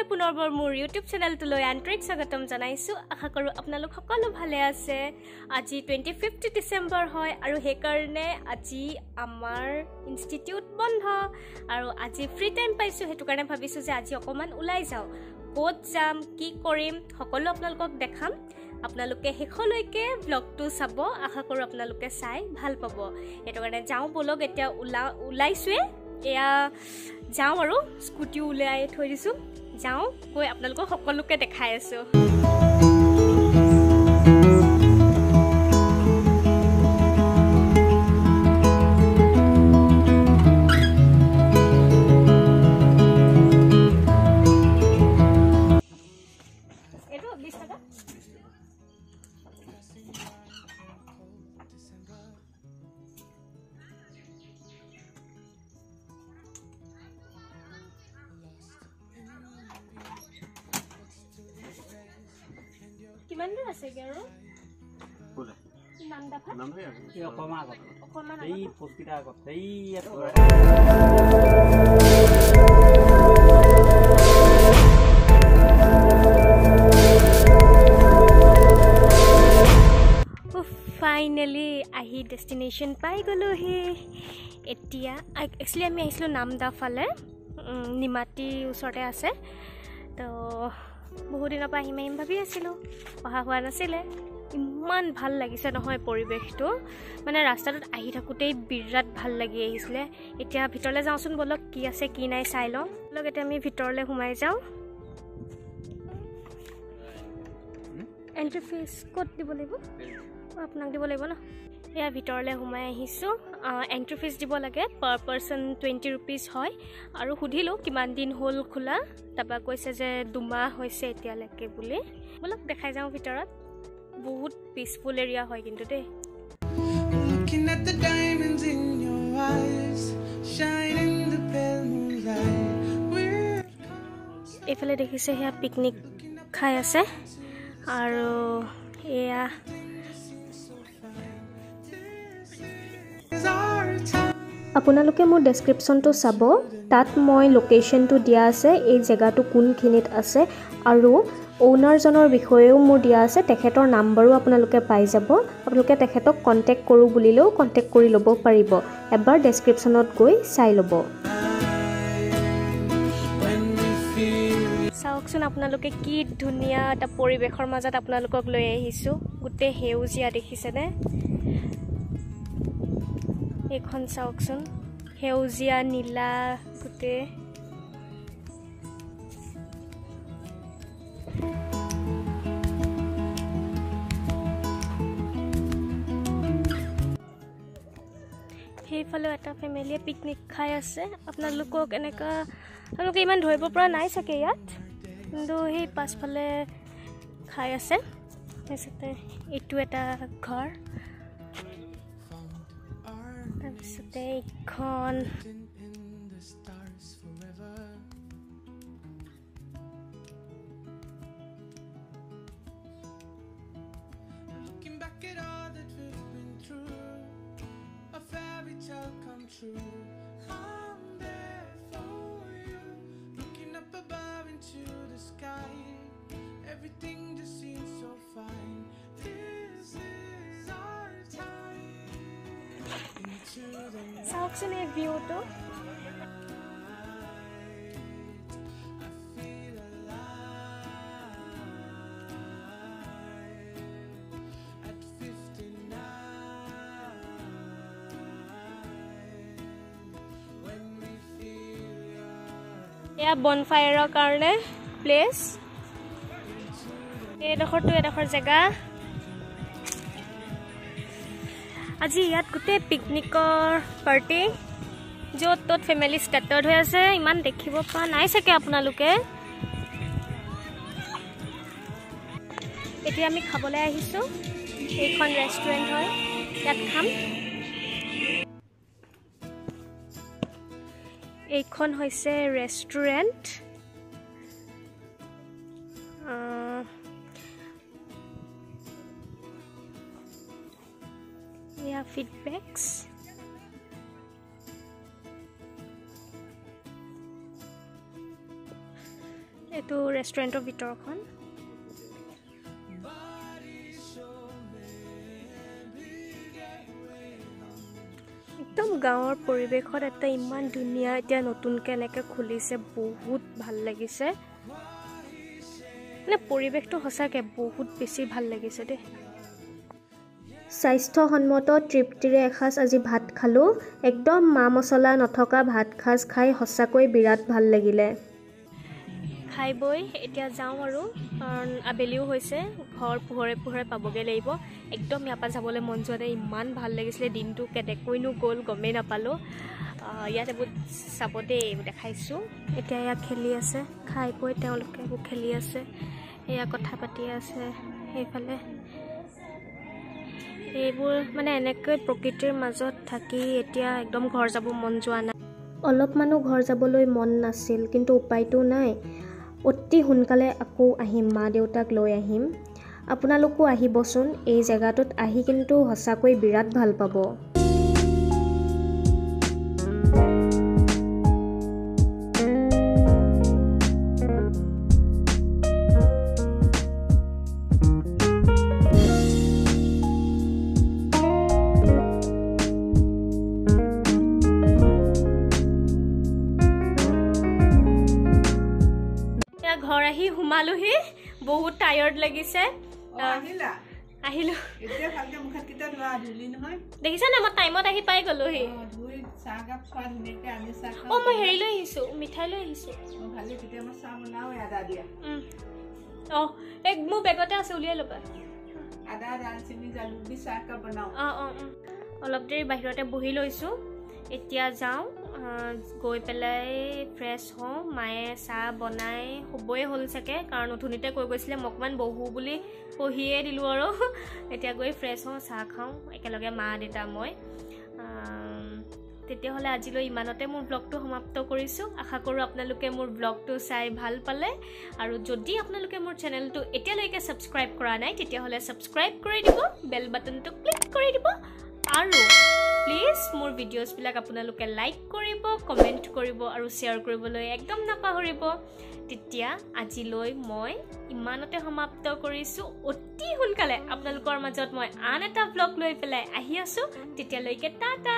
পুনৰবাৰ মোৰ ইউটিউব চেনেলটোলৈ আন্তৰিক স্বাগতম জনাইছো আশা কৰো আপোনালোক সকলো ভালে আছে আজি 25 ডিসেম্বৰ হয় আৰু হে কাৰণে আজি আমাৰ ইনষ্টিটিউট বন্ধ আৰু আজি ফ্ৰী টাইম পাইছো হেতু কাৰণে ভাবিছো যে আজি অকমান উলাই যাও ক'ত যাম কি কৰিম সকলো আপোনালোকক দেখাম আপোনালোকে হেখলৈকে ব্লগটো চাব আশা কৰো আপোনালোকে চাই ভাল পাব হেতু কাৰণে যাও বলক এতিয়া উলাইছুৱে এয়া যাও আৰু স্কুটি উলাই থৈ দিছো যাও গৈ আপোনালোকক সকলোকে দেখাই আছো এটো 20 টাকা কিমান দূৰ আছে গেৰো কোলা নামদাফা এই অকমা আগত এই পস্কিটা আগত এই ফাইনালি আহি ডেস্টিনেশন পাই গলো হে এতিয়া एक्चुअली আমি আইছিলো নামদাফালে নিমাটি ওচৰতে আছে তো বহুত দিনৰ পৰা আহিম ভাবি আছিলো অহা হোৱা নাছিলে ইমান ভাল লাগিছে নহয় পৰিবেশটো মানে ৰাস্তাটোত আহি থাকোতেই বিৰাট ভাল লাগি আহিছিলে এতিয়া ভিতৰলে যাওঁচোন বলক কি আছে কি নাই চাই লওঁ লগ এতিয়া আমি ভিতৰলে সোমাই যাওঁ এন্ট্ৰি ফিজ ক'ত দিব লাগিব আপোনাক দিব লাগিব না या ভিতৰলে সোমাই আহিছো এন্ট্ৰি ফিজ দিব লাগে পাৰ পাৰসন 20 रुपीस হয় আৰু সুধিলো কিমান দিন হল খোলা তবা কৈছে যে দুমাহ হৈছে এতিয়ালৈকে বুলি বলক দেখাই যাওঁ ভিতৰত বহুত পিসফুল এৰিয়া হয় কিন্তু দে looking at the diamonds in your eyes shining the pale moonlight এফালে দেখিছে হেয়া পিকনিক খাই আছে আৰু এয়া আপোনালোকে মোৰ ডেসক্ৰিপশনটো চাব তাত মই লোকেশনটো দিয়া আছে এই জায়গাটো কোনখিনিত আছে আৰু ওনাৰজনৰ বিষয়েও মোৰ দিয়া আছে তেখেতৰ নাম্বাৰো আপোনালোকে পাই যাব আপোনালোকে তেখেতক কন্টাক্ট কৰো বুলিলেও কন্টাক্ট কৰি ল'ব পাৰিব এবাৰ ডেসক্ৰিপশনত গৈ চাই ল'ব চাওকচোন আপোনালোকে কি ধুনীয়া এটা পৰিবেশৰ মাজত আপোনালোকক লৈ আহিছো গুটে হেউজিয়া দেখিছেনে এখন চাওকচোন হেউজিয়া নীলা গুটে হেইফালে এটা ফ্যামিলিয়ে পিকনিক খাই আছে আপোনালোকক এনেকা আপোনালোকে ইমান ধৰিব পৰা নাই চাগে ইয়াত কিন্তু হেই পাছফালে খাই আছে এসতে এটু এটা ঘৰ Stay con looking back at all that we've been through a fairy tale come true I'm there for you looking up above into the sky everything just seems so fine this is our time চাওকচোন এই ভিউটো এয়া বনফায়াৰৰ কাৰণে place এডখৰ জেগা আজি ইয়াত গুটে পিকনিকৰ party য'ত তত ফ্যামিলি স্কেটাৰ্ড হৈ আছে ইমান দেখিব পা নাই সকে আপোনালোকে এতিয়া আমি খাবলৈ আহিছো এইখন ৰেষ্টুৰেন্ট হয় ইয়াত খাম এইখন হৈছে ৰেষ্টুৰেন্ট feedbacks এইটো ৰেষ্টুৰেণ্টৰ ভিতৰখন একদম গাঁৱৰ পৰিৱেশত এটা ইমান ধুনীয়া এতিয়া নতুনকৈ এনেকৈ খুলিছে বহুত ভাল লাগিছে মানে পৰিৱেশটো সঁচাকৈ বহুত বেছি ভাল লাগিছে দেই স্বাস্থ্যসন্মত তৃপ্তিৰে এসাঁজ আজি ভাত খালোঁ একদম মা মছলা নথকা ভাত সাঁজ খাই সঁচাকৈ বিৰাট ভাল লাগিলে খাই বৈ এতিয়া যাওঁ আৰু কাৰণ আবেলিও হৈছে ঘৰ পোহৰে পাবগৈ লাগিব একদম ইয়াৰ পৰা যাবলৈ মন যোৱা নাই ইমান ভাল লাগিছিলে দিনটো কেনেকৈনো গ'ল গমেই নাপালোঁ ইয়াত এইবোৰ চাব দেই এইবোৰ দেখাইছোঁ এতিয়া এয়া খেলি আছে খাই বৈ তেওঁলোকে এইবোৰ খেলি আছে এয়া কথা পাতি আছে সেইফালে এইবোৰ মানে এনেকৈ প্ৰকৃতিৰ মাজত থাকি এতিয়া একদম ঘৰ যাব মন যোৱা নাই অলপমানো ঘৰ যাবলৈ মন নাছিল কিন্তু উপায়টো নাই অতি সোনকালে আকৌ আহিম মা দেউতাক লৈ আহিম আপোনালোকো আহিবচোন এই জেগাটোত আহি কিন্তু সঁচাকৈ বিৰাট ভাল পাব ঘৰ আহি সোমালোহি বহুত টায়াৰ্ড লাগিছে আহিলো দেখিছা না মই টাইমত আহি পাই গলোহি মই হেৰি লৈ আহিছো মিঠাই লৈ আহিছো মোৰ বেগতে আছে উলিয়াই ল'বা অলপ দেৰি বাহিৰতে বহি লৈছো এতিয়া যাওঁ গৈ পেলাই ফ্ৰেছ হওঁ মায়ে চাহ বনাই হ'বই হ'ল চাগে কাৰণ উঠুনিতে কৈ গৈছিলে মই অকণমান বহো বুলি পঢ়িয়ে দিলোঁ আৰু এতিয়া গৈ ফ্ৰেছ হওঁ চাহ খাওঁ একেলগে মা দেউতা মই তেতিয়াহ'লে আজিলৈ ইমানতে মোৰ ব্লগটো সমাপ্ত কৰিছোঁ আশা কৰোঁ আপোনালোকে মোৰ ব্লগটো চাই ভাল পালে আৰু যদি আপোনালোকে মোৰ চেনেলটো এতিয়ালৈকে ছাবস্ক্ৰাইব কৰা নাই তেতিয়াহ'লে ছাবস্ক্ৰাইব কৰি দিব বেল বাটনটো ক্লিক কৰি দিব আৰু প্লিজ মোৰ ভিডিঅ'ছবিলাক আপোনালোকে লাইক কৰিব কমেণ্ট কৰিব আৰু শ্বেয়াৰ কৰিবলৈ একদম নাপাহৰিব তেতিয়া আজিলৈ মই ইমানতে সমাপ্ত কৰিছোঁ অতি সোনকালে আপোনালোকৰ মাজত মই আন এটা ব্লগ লৈ পেলাই আহি আছোঁ তেতিয়ালৈকে টাটা